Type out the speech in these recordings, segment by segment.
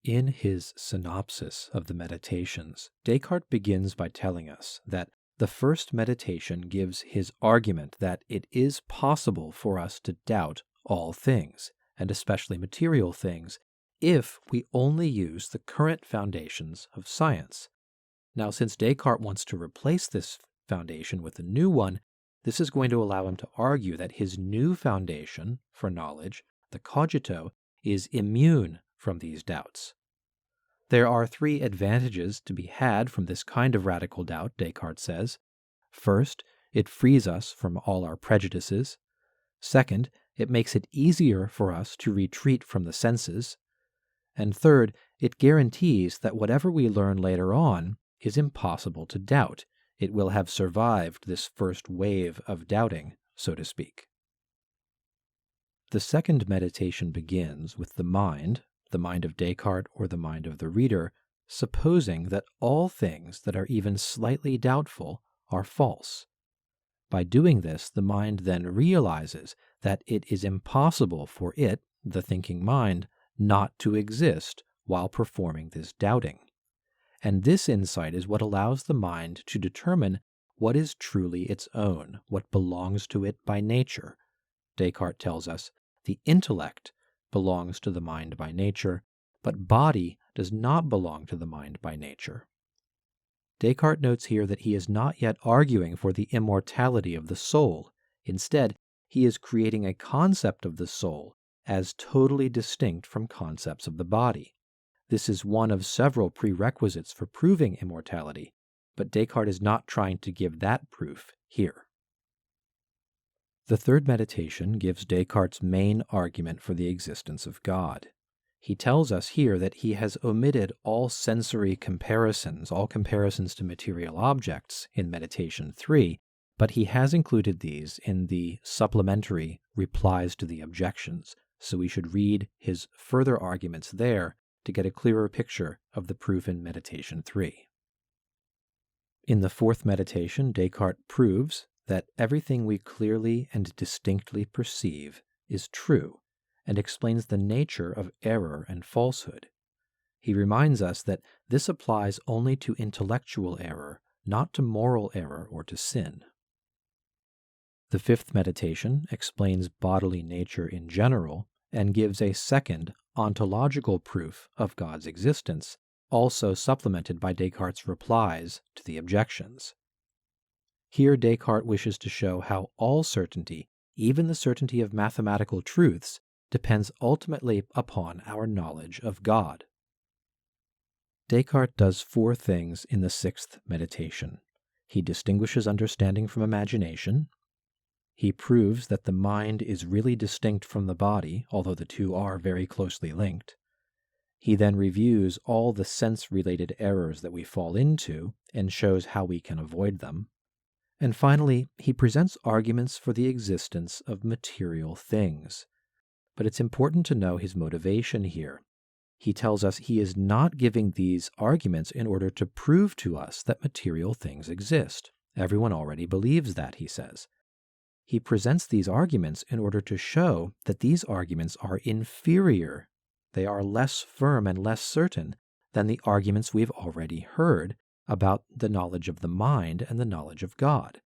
In his synopsis of the Meditations, Descartes begins by telling us that the first meditation gives his argument that it is possible for us to doubt all things, and especially material things, if we only use the current foundations of science. Now, since Descartes wants to replace this foundation with a new one, this is going to allow him to argue that his new foundation for knowledge, the cogito, is immune from these doubts. There are three advantages to be had from this kind of radical doubt, Descartes says. First, it frees us from all our prejudices. Second, it makes it easier for us to retreat from the senses. And third, it guarantees that whatever we learn later on is impossible to doubt. It will have survived this first wave of doubting, so to speak. The second meditation begins with the mind of Descartes or the mind of the reader, supposing that all things that are even slightly doubtful are false. By doing this, the mind then realizes that it is impossible for it, the thinking mind, not to exist while performing this doubting. And this insight is what allows the mind to determine what is truly its own, what belongs to it by nature. Descartes tells us the intellect belongs to the mind by nature, but body does not belong to the mind by nature. Descartes notes here that he is not yet arguing for the immortality of the soul. Instead, he is creating a concept of the soul as totally distinct from concepts of the body. This is one of several prerequisites for proving immortality, but Descartes is not trying to give that proof here. The third meditation gives Descartes' main argument for the existence of God. He tells us here that he has omitted all sensory comparisons, all comparisons to material objects in Meditation 3, but he has included these in the supplementary replies to the objections, so we should read his further arguments there to get a clearer picture of the proof in Meditation 3. In the fourth meditation, Descartes proves that everything we clearly and distinctly perceive is true, and explains the nature of error and falsehood. He reminds us that this applies only to intellectual error, not to moral error or to sin. The fifth meditation explains bodily nature in general and gives a second ontological proof of God's existence, also supplemented by Descartes' replies to the objections. Here Descartes wishes to show how all certainty, even the certainty of mathematical truths, depends ultimately upon our knowledge of God. Descartes does four things in the sixth meditation. He distinguishes understanding from imagination. He proves that the mind is really distinct from the body, although the two are very closely linked. He then reviews all the sense-related errors that we fall into and shows how we can avoid them. And finally, he presents arguments for the existence of material things. But it's important to know his motivation here. He tells us he is not giving these arguments in order to prove to us that material things exist. Everyone already believes that, he says. He presents these arguments in order to show that these arguments are inferior. They are less firm and less certain than the arguments we've already heard about the knowledge of the mind and the knowledge of God.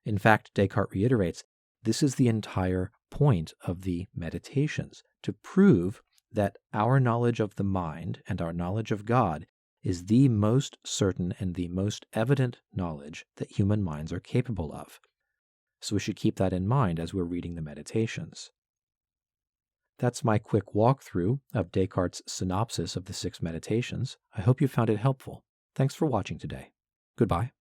In fact, Descartes reiterates, this is the entire point of the meditations, to prove that our knowledge of the mind and our knowledge of God is the most certain and the most evident knowledge that human minds are capable of. So we should keep that in mind as we're reading the meditations. That's my quick walkthrough of Descartes' synopsis of the 6 meditations. I hope you found it helpful. Thanks for watching today. Goodbye.